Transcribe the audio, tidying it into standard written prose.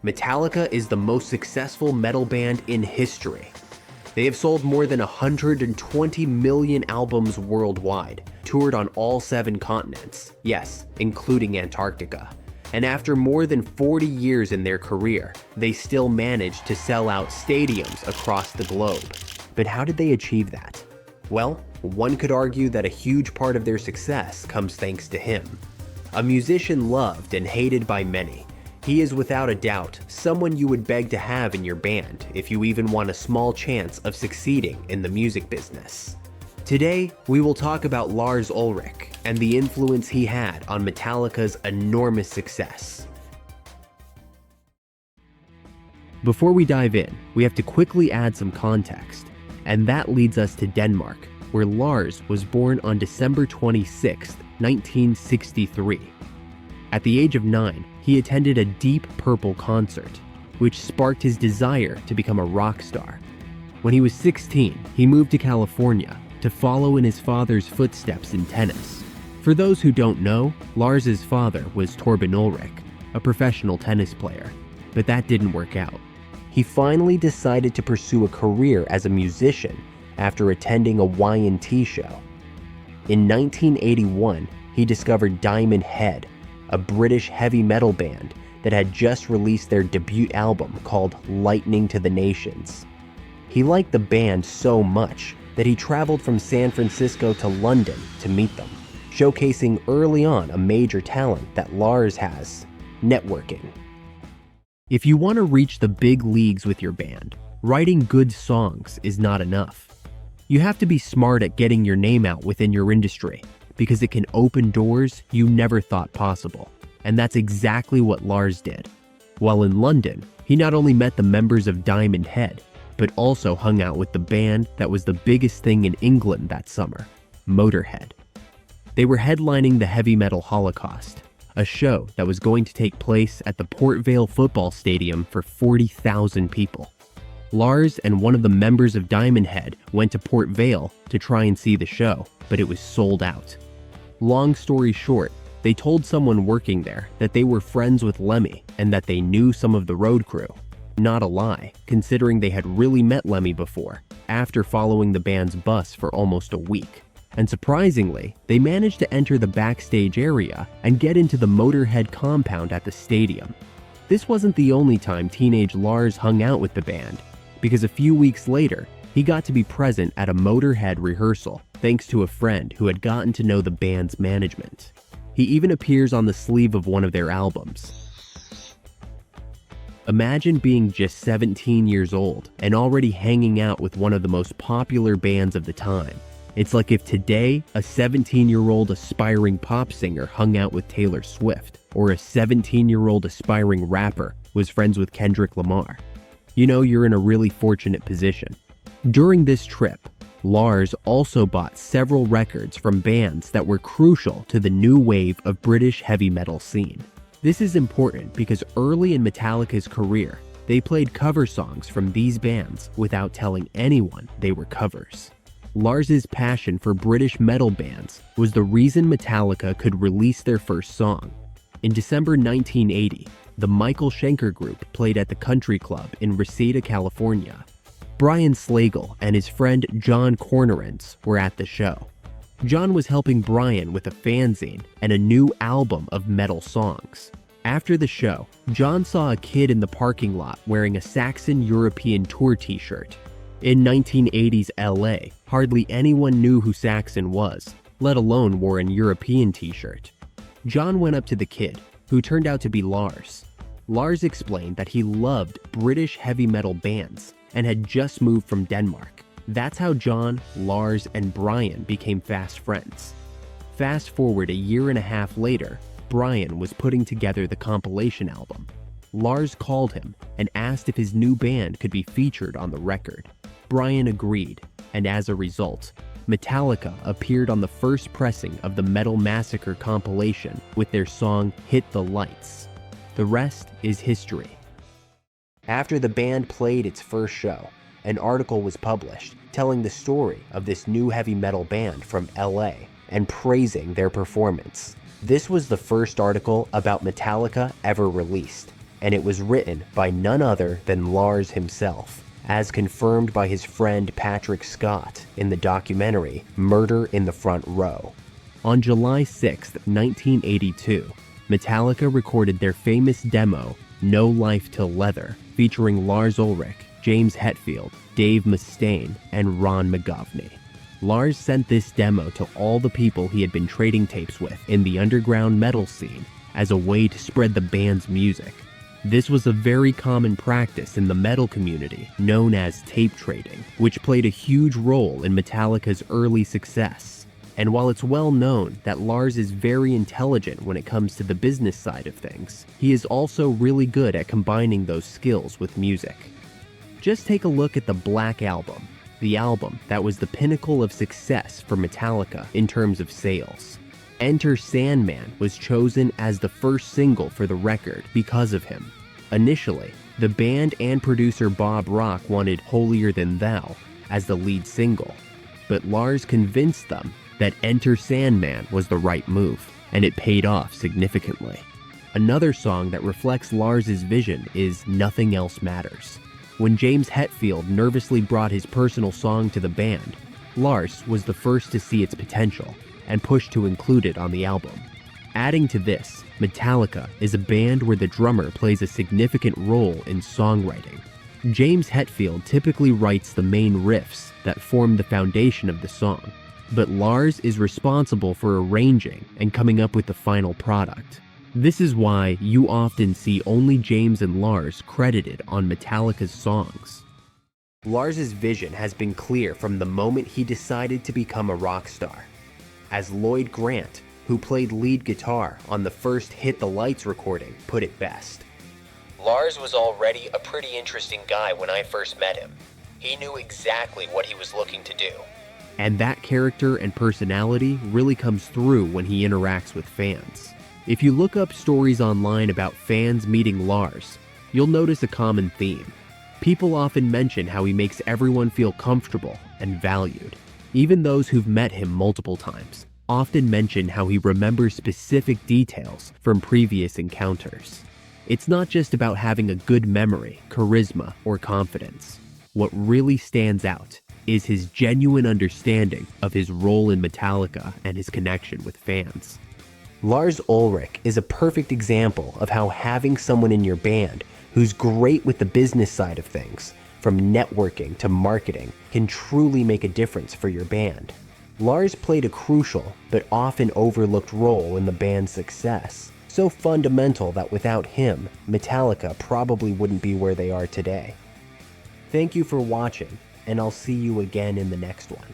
Metallica is the most successful metal band in history. They have sold more than 120 million albums worldwide, toured on all 7 continents, yes, including Antarctica. And after more than 40 years in their career, they still managed to sell out stadiums across the globe. But how did they achieve that? Well, one could argue that a huge part of their success comes thanks to him. A musician loved and hated by many, he is without a doubt someone you would beg to have in your band if you even want a small chance of succeeding in the music business. Today, we will talk about Lars Ulrich and the influence he had on Metallica's enormous success. Before we dive in, we have to quickly add some context, and that leads us to Denmark, where Lars was born on December 26, 1963. At the age of 9, he attended a Deep Purple concert, which sparked his desire to become a rock star. When he was 16, he moved to California to follow in his father's footsteps in tennis. For those who don't know, Lars's father was Torben Ulrich, a professional tennis player, but that didn't work out. He finally decided to pursue a career as a musician after attending a Y&T show. In 1981, he discovered Diamond Head, a British heavy metal band that had just released their debut album called Lightning to the Nations. He liked the band so much that he traveled from San Francisco to London to meet them, showcasing early on a major talent that Lars has: networking. If you want to reach the big leagues with your band, writing good songs is not enough. You have to be smart at getting your name out within your industry, because it can open doors you never thought possible. And that's exactly what Lars did. While in London, he not only met the members of Diamond Head, but also hung out with the band that was the biggest thing in England that summer, Motorhead. They were headlining the Heavy Metal Holocaust, a show that was going to take place at the Port Vale football stadium for 40,000 people. Lars and one of the members of Diamond Head went to Port Vale to try and see the show, but it was sold out. Long story short, they told someone working there that they were friends with Lemmy and that they knew some of the road crew. Not a lie, considering they had really met Lemmy before, after following the band's bus for almost a week. And surprisingly, they managed to enter the backstage area and get into the Motorhead compound at the stadium. This wasn't the only time teenage Lars hung out with the band, because a few weeks later, he got to be present at a Motorhead rehearsal thanks to a friend who had gotten to know the band's management. He even appears on the sleeve of one of their albums. Imagine being just 17 years old and already hanging out with one of the most popular bands of the time. It's like if today a 17-year-old aspiring pop singer hung out with Taylor Swift, or a 17-year-old aspiring rapper was friends with Kendrick Lamar. You know, you're in a really fortunate position. During this trip, Lars also bought several records from bands that were crucial to the new wave of British heavy metal scene. This is important because early in Metallica's career, they played cover songs from these bands without telling anyone they were covers. Lars's passion for British metal bands was the reason Metallica could release their first song. In December 1980, the Michael Schenker Group played at the Country Club in Reseda, California. Brian Slagle and his friend John Cornarents were at the show. John was helping Brian with a fanzine and a new album of metal songs. After the show, John saw a kid in the parking lot wearing a Saxon European Tour t-shirt. In 1980s LA, hardly anyone knew who Saxon was, let alone wore an European t-shirt. John went up to the kid, who turned out to be Lars. Lars explained that he loved British heavy metal bands and had just moved from Denmark. That's how John, Lars, and Brian became fast friends. Fast forward a year and a half later, Brian was putting together the compilation album. Lars called him and asked if his new band could be featured on the record. Brian agreed, and as a result, Metallica appeared on the first pressing of the Metal Massacre compilation with their song Hit the Lights. The rest is history. After the band played its first show, an article was published telling the story of this new heavy metal band from LA and praising their performance. This was the first article about Metallica ever released, and it was written by none other than Lars himself, as confirmed by his friend Patrick Scott in the documentary Murder in the Front Row. On July 6, 1982, Metallica recorded their famous demo, No Life Till Leather, featuring Lars Ulrich, James Hetfield, Dave Mustaine, and Ron McGovney. Lars sent this demo to all the people he had been trading tapes with in the underground metal scene as a way to spread the band's music. This was a very common practice in the metal community known as tape trading, which played a huge role in Metallica's early success. And while it's well known that Lars is very intelligent when it comes to the business side of things, he is also really good at combining those skills with music. Just take a look at the Black Album, the album that was the pinnacle of success for Metallica in terms of sales. Enter Sandman was chosen as the first single for the record because of him. Initially, the band and producer Bob Rock wanted Holier Than Thou as the lead single, but Lars convinced them that Enter Sandman was the right move, and it paid off significantly. Another song that reflects Lars's vision is Nothing Else Matters. When James Hetfield nervously brought his personal song to the band, Lars was the first to see its potential and pushed to include it on the album. Adding to this, Metallica is a band where the drummer plays a significant role in songwriting. James Hetfield typically writes the main riffs that form the foundation of the song, but Lars is responsible for arranging and coming up with the final product. This is why you often see only James and Lars credited on Metallica's songs. Lars's vision has been clear from the moment he decided to become a rock star. As Lloyd Grant, who played lead guitar on the first Hit the Lights recording, put it best, "Lars was already a pretty interesting guy when I first met him. He knew exactly what he was looking to do." And that character and personality really comes through when he interacts with fans. If you look up stories online about fans meeting Lars, you'll notice a common theme. People often mention how he makes everyone feel comfortable and valued. Even those who've met him multiple times often mention how he remembers specific details from previous encounters. It's not just about having a good memory, charisma, or confidence. What really stands out is his genuine understanding of his role in Metallica and his connection with fans. Lars Ulrich is a perfect example of how having someone in your band who's great with the business side of things, from networking to marketing, can truly make a difference for your band. Lars played a crucial but often overlooked role in the band's success, so fundamental that without him, Metallica probably wouldn't be where they are today. Thank you for watching, and I'll see you again in the next one.